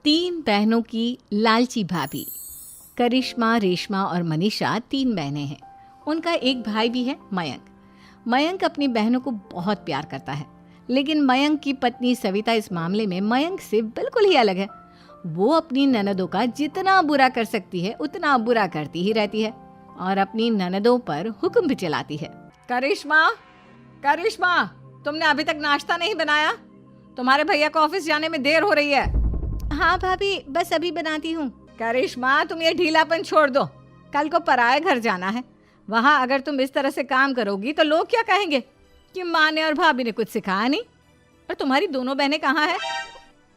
तीन बहनों की लालची भाभी। करिश्मा, रेशमा और मनीषा तीन बहनें हैं। उनका एक भाई भी है, मयंक। मयंक अपनी बहनों को बहुत प्यार करता है, लेकिन मयंक की पत्नी सविता इस मामले में मयंक से बिल्कुल ही अलग है। वो अपनी ननदों का जितना बुरा कर सकती है उतना बुरा करती ही रहती है और अपनी ननदों पर हुक्म भी चलाती है। करिश्मा, करिश्मा, तुमने अभी तक नाश्ता नहीं बनाया? तुम्हारे भैया को ऑफिस जाने में देर हो रही है। हाँ भाभी, बस अभी बनाती हूँ। करिश्मा, तुम ये ढीलापन छोड़ दो। कल को पराए घर जाना है। वहाँ अगर तुम इस तरह से काम करोगी तो लोग क्या कहेंगे कि माँ ने और भाभी ने कुछ सिखाया नहीं। और तुम्हारी दोनों बहनें कहाँ हैं?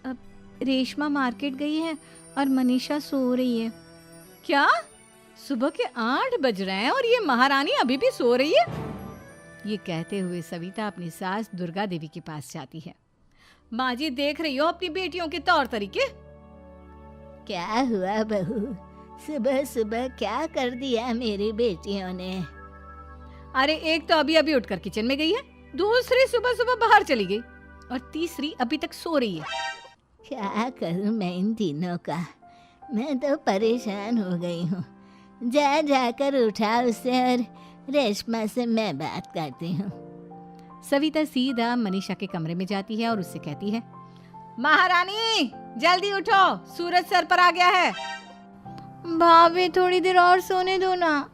अब रेशमा मार्केट गई है और मनीषा सो रही है। क्या? सुबह के 8 बज रहे हैं और ये महारानी अभी भी सो रही है? ये कहते हुए सविता अपनी सास दुर्गा देवी के पास जाती है। माँ जी, देख रही हो अपनी बेटियों के तौर तरीके? क्या हुआ बहू, सुबह सुबह क्या कर दिया मेरी बेटियों ने? अरे एक तो अभी अभी उठकर किचन में गई है, दूसरी सुबह सुबह बाहर चली गई और तीसरी अभी तक सो रही है। क्या करूं मैं इन तीनों का, मैं तो परेशान हो गई हूँ। जा जाकर उठा उसे और रेशमा से मैं बात करती हूँ। सविता सीधा मनीषा के कमरे में जाती है और उससे कहती है, महारानी जल्दी उठो, सूरज सर पर आ गया है। भाभी थोड़ी देर और सोने दो ना,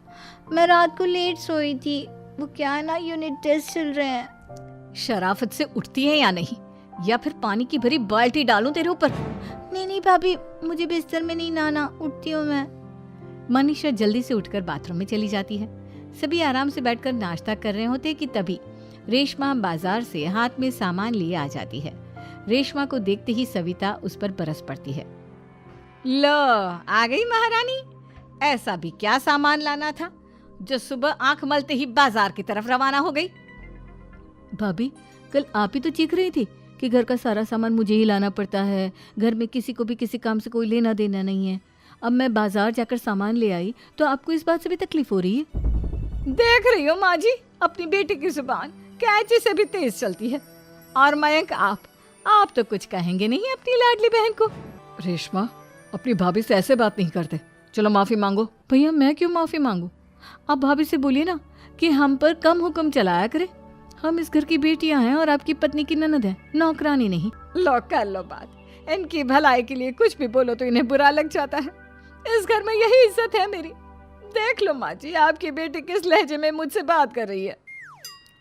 मैं रात को लेट सोई थी। वो क्या ना, यूनिट टेस्ट चल रहे हैं। शराफत से उठती है या नहीं, या फिर पानी की भरी बाल्टी डालूं तेरे ऊपर? नहीं भाभी, मुझे बिस्तर में नहीं लाना, उठती हूँ मैं। मनीषा जल्दी से उठकर बाथरूम में चली जाती है। सभी आराम से बैठकर नाश्ता कर रहे होते कि तभी रेशमा बाजार से हाथ में सामान लिए आ जाती है। रेशमा को देखते ही सविता उस पर बरस पड़ती है। लो, आ गई महारानी। ऐसा भी क्या सामान लाना था जो सुबह आंख मलते ही बाजार की तरफ रवाना हो गई? भाभी, कल आप ही तो चीख रही थी कि घर का सारा सामान मुझे ही लाना पड़ता है, घर में किसी को भी किसी काम से कोई लेना देना नहीं है। अब मैं बाजार जाकर सामान ले आई तो आपको इस बात से भी तकलीफ हो रही है? देख रही हो माँ जी, अपनी बेटी की जुबान कैंची से भी तेज चलती है। और मयंक, आप तो कुछ कहेंगे नहीं अपनी लाडली बहन को। रेशमा, अपनी भाभी से ऐसे बात नहीं करते। चलो माफी मांगो। भैया, मैं क्यों माफी मांगू? आप भाभी से बोलिए ना कि हम पर कम हुक्म चलाया करे। हम इस घर की बेटियां हैं और आपकी पत्नी की ननद है, नौकरानी नहीं। लो कर लो बात। इनकी भलाई के लिए कुछ भी बोलो तो इन्हें बुरा लग जाता है। इस घर में यही इज्जत है मेरी। देख लो माँ जी, आपकी बेटी किस लहजे में मुझसे बात कर रही है।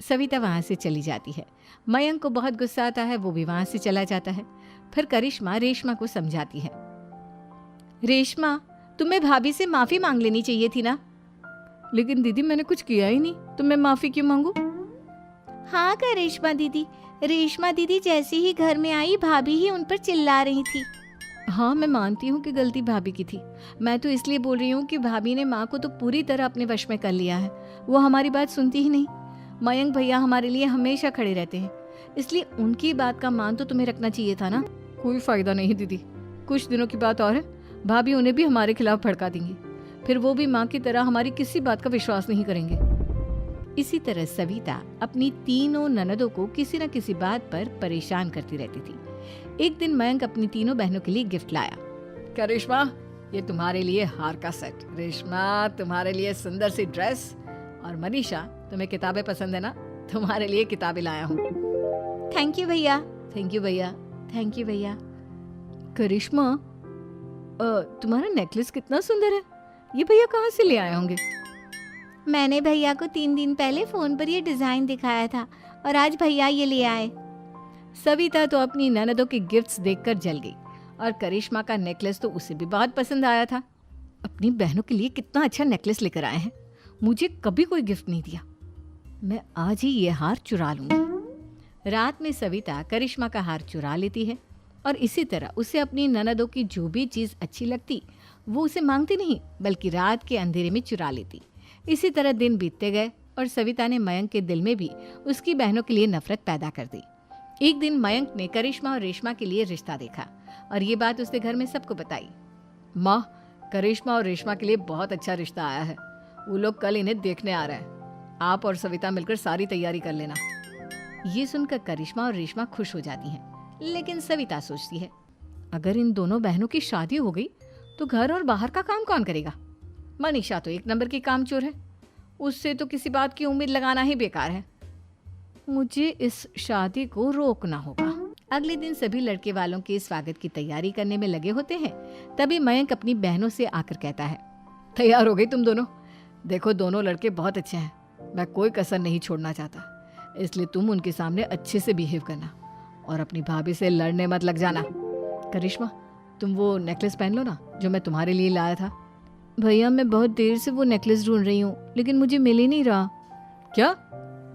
सविता वहां से चली जाती है। मयंक को बहुत गुस्सा आता है, वो भी वहां से चला जाता है। फिर करिश्मा रेशमा को समझाती है, रेशमा, तुम्हें भाभी से माफी मांग लेनी चाहिए थी ना। लेकिन दीदी, मैंने कुछ किया ही नहीं, तो मैं माफी क्यों मांगू? हाँ करिश्मा दीदी, रेशमा दीदी जैसे ही घर में आई भाभी ही उन पर चिल्ला रही थी। हाँ, मैं मानती हूँ कि गलती भाभी की थी। मैं तो इसलिए बोल रही हूँ कि भाभी ने माँ को तो पूरी तरह अपने वश में कर लिया है। वो हमारी बात सुनती ही नहीं। मयंक भैया हमारे लिए हमेशा खड़े रहते हैं, इसलिए उनकी बात का मान तो तुम्हें रखना चाहिए था ना। कोई फायदा नहीं दीदी, कुछ दिनों की बात और है, भाभी उन्हें भी हमारे खिलाफ भड़का देंगी। फिर वो भी माँ की तरह हमारी किसी बात का विश्वास नहीं करेंगे। इसी तरह सविता अपनी तीनों ननदों को किसी न किसी बात पर परेशान करती रहती थी। एक दिन मयंक अपनी तीनों बहनों के लिए गिफ्ट लाया। क्या रेशमा, ये तुम्हारे लिए हार का सेट। रेशमा, तुम्हारे लिए सुंदर सी ड्रेस। और मनीषा, तुम्हें किताबें पसंद है ना, तुम्हारे लिए किताबें लाया हूँ। थैंक यू भैया। थैंक यू भैया। थैंक यू भैया। करिश्मा, तुम्हारा नेकलेस कितना सुंदर है। ये भैया कहाँ से ले आए होंगे? मैंने भैया को 3 दिन पहले फोन पर ये डिजाइन दिखाया था और आज भैया ये ले आए। सविता तो अपनी ननदों के गिफ्ट्स देखकर जल गई और करिश्मा का नेकलेस तो उसे भी बहुत पसंद आया था। अपनी बहनों के लिए कितना अच्छा नेकलेस लेकर आए हैं, मुझे कभी कोई गिफ्ट नहीं दिया। मैं आज ही ये हार चुरा लूंगी। रात में सविता करिश्मा का हार चुरा लेती है और इसी तरह उसे अपनी ननदों की जो भी चीज़ अच्छी लगती वो उसे मांगती नहीं, बल्कि रात के अंधेरे में चुरा लेती। इसी तरह दिन बीतते गए और सविता ने मयंक के दिल में भी उसकी बहनों के लिए नफरत पैदा कर दी। एक दिन मयंक ने करिश्मा और रेशमा के लिए रिश्ता देखा और ये बात उसने घर में सबको बताई। माँ, करिश्मा और रेशमा के लिए बहुत अच्छा रिश्ता आया है। वो लोग कल इन्हें देखने आ रहे हैं। आप और सविता मिलकर सारी तैयारी कर लेना। ये सुनकर करिश्मा और रेशमा खुश हो जाती हैं, लेकिन सविता सोचती है, अगर इन दोनों बहनों की शादी हो गई तो घर और बाहर का काम कौन करेगा? मनीषा तो एक नंबर की कामचोर है, उससे तो किसी बात की उम्मीद लगाना ही बेकार है। मुझे इस शादी को रोकना होगा। अगले दिन सभी लड़के वालों के स्वागत की तैयारी करने में लगे होते हैं। तभी मयंक अपनी बहनों से आकर कहता है, तैयार हो गई तुम दोनों? देखो दोनों लड़के बहुत अच्छे हैं, मैं कोई कसर नहीं छोड़ना चाहता, इसलिए तुम उनके सामने अच्छे से बिहेव करना और अपनी भाभी से लड़ने मत लग जाना। करिश्मा, तुम वो नेकलेस पहन लो ना जो मैं तुम्हारे लिए लाया था। भैया मैं बहुत देर से वो नेकलेस ढूंढ रही हूँ, लेकिन मुझे मिल ही नहीं रहा। क्या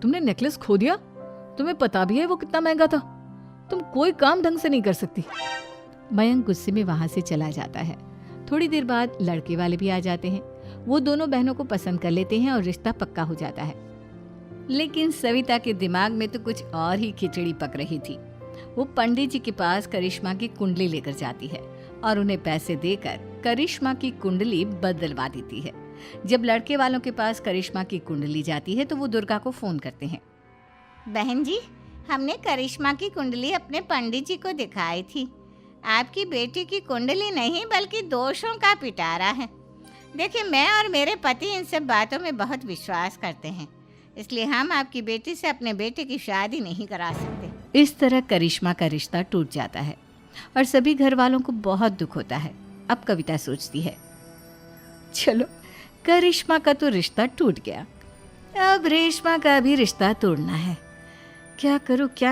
तुमने नेकलेस खो दिया? तुम्हें पता भी है वो कितना महंगा था? तुम कोई काम ढंग से नहीं कर सकती। मयंक गुस्से में वहां से चला जाता है। थोड़ी देर बाद लड़के वाले भी आ जाते हैं। वो दोनों बहनों को पसंद कर लेते हैं और रिश्ता पक्का हो जाता है। लेकिन सविता के दिमाग में तो कुछ और ही खिचड़ी पक रही थी। वो पंडित जी के पास करिश्मा की कुंडली लेकर जाती है और उन्हें पैसे देकर करिश्मा की कुंडली बदलवा देती है। जब लड़के वालों के पास करिश्मा की कुंडली जाती है तो वो दुर्गा को फोन करते हैं। बहन जी, हमने करिश्मा की कुंडली अपने पंडित जी को दिखाई थी। आपकी बेटी की कुंडली नहीं बल्कि दोषों का पिटारा है। देखिए, मैं और मेरे पति इन सब बातों में बहुत विश्वास करते हैं, इसलिए हम आपकी बेटी से अपने बेटे की शादी नहीं करा सकते। इस तरह करिश्मा का रिश्ता टूट जाता है और सभी घर वालों को बहुत दुख होता है। अब कविता सोचती है, चलो करिश्मा का तो रिश्ता टूट गया, अब रेशमा का भी रिश्ता तोड़ना है। क्या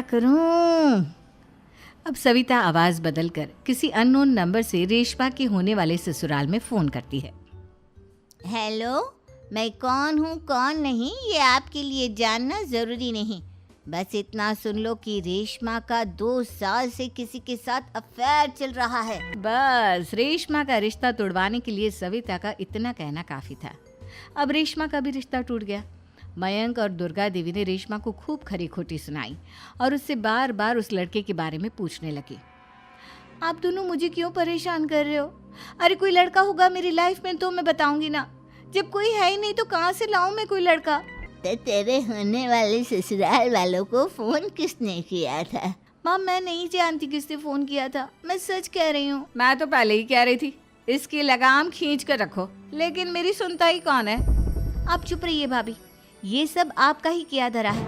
करूं? अब सविता आवाज बदलकर किसी अननोन नंबर से रेशमा के होने वाले ससुराल में फोन करती है। हेलो, मैं कौन हूँ कौन नहीं ये आपके लिए जानना ज़रूरी नहीं। बस इतना सुन लो कि रेशमा का 2 साल से किसी के साथ अफेयर चल रहा है। बस रेशमा का रिश्ता तोड़वाने के लिए सविता का इतना कहना काफी था। अब रेशमा का भी रिश्ता टूट गया। मयंक और दुर्गा देवी ने रेशमा को खूब खरी खोटी सुनाई और उससे बार बार उस लड़के के बारे में पूछने लगी। आप दोनों मुझे क्यों परेशान कर रहे हो? अरे कोई लड़का होगा मेरी लाइफ में तो मैं बताऊंगी ना, जब कोई है ही नहीं तो कहाँ से लाऊं मैं कोई लड़का? तो तेरे होने वाले ससुराल वालों को फोन किसने किया था? माँ मैं नहीं जानती किसने फोन किया था, मैं सच कह रही हूँ। मैं तो पहले ही कह रही थी इसकी लगाम खींच कर रखो, लेकिन मेरी सुनता ही कौन है। आप चुप रहिए भाभी, ये सब आपका ही किया धरा है।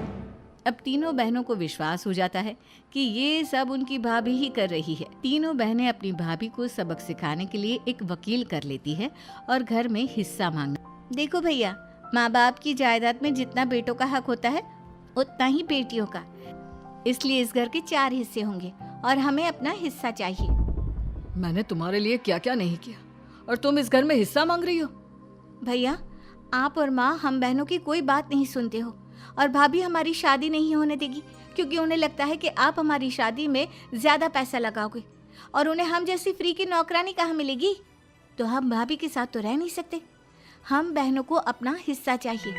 अब तीनों बहनों को विश्वास हो जाता है कि ये सब उनकी भाभी ही कर रही है। तीनों बहनें अपनी भाभी को सबक सिखाने के लिए एक वकील कर लेती है और घर में हिस्सा मांगना। देखो भैया, माँ बाप की जायदाद में जितना बेटों का हक होता है उतना ही बेटियों का, इसलिए इस घर के 4 हिस्से होंगे और हमें अपना हिस्सा चाहिए। मैंने तुम्हारे लिए क्या क्या नहीं किया और तुम इस घर में हिस्सा मांग रही हो? भैया, आप और माँ हम बहनों की कोई बात नहीं सुनते हो और भाभी हमारी शादी नहीं होने देगी क्योंकि उन्हें लगता है कि आप हमारी शादी में ज्यादा पैसा लगाओगे और उन्हें हम जैसी फ्री की नौकरानी कहाँ मिलेगी। तो हम भाभी के साथ तो रह नहीं सकते, हम बहनों को अपना हिस्सा चाहिए।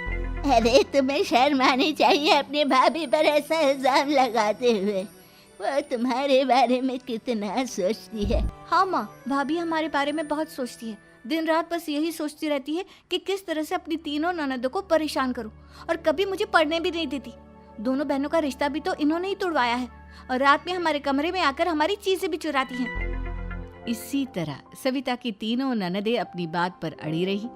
अरे तुम्हें शर्म आनी चाहिए अपने भाभी पर ऐसा इल्जाम लगाते हुए। वो तुम्हारे बारे में कितना सोचती है। हाँ माँ, भाभी हमारे बारे में बहुत सोचती है, दिन रात बस यही सोचती रहती है कि किस तरह से अपनी तीनों ननदों को परेशान करूं और कभी मुझे पढ़ने भी नहीं देती। दोनों बहनों का रिश्ता भी तो इन्होंने ही तोड़वाया है और रात में हमारे कमरे में आकर हमारी चीजें भी चुराती हैं। इसी तरह सविता की तीनों ननदें अपनी बात पर अड़ी रही।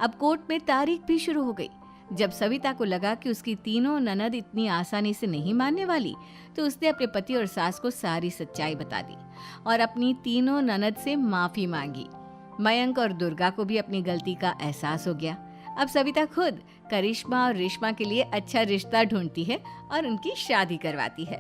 अब कोर्ट में तारीख भी शुरू हो गई। जब सविता को लगा कि उसकी तीनों ननद इतनी आसानी से नहीं मानने वाली, तो उसने अपने पति और सास को सारी सच्चाई बता दी और अपनी तीनों ननद से माफी मांगी। मयंक और दुर्गा को भी अपनी गलती का एहसास हो गया। अब सविता खुद करिश्मा और रेशमा के लिए अच्छा रिश्ता ढूंढती है और उनकी शादी करवाती है।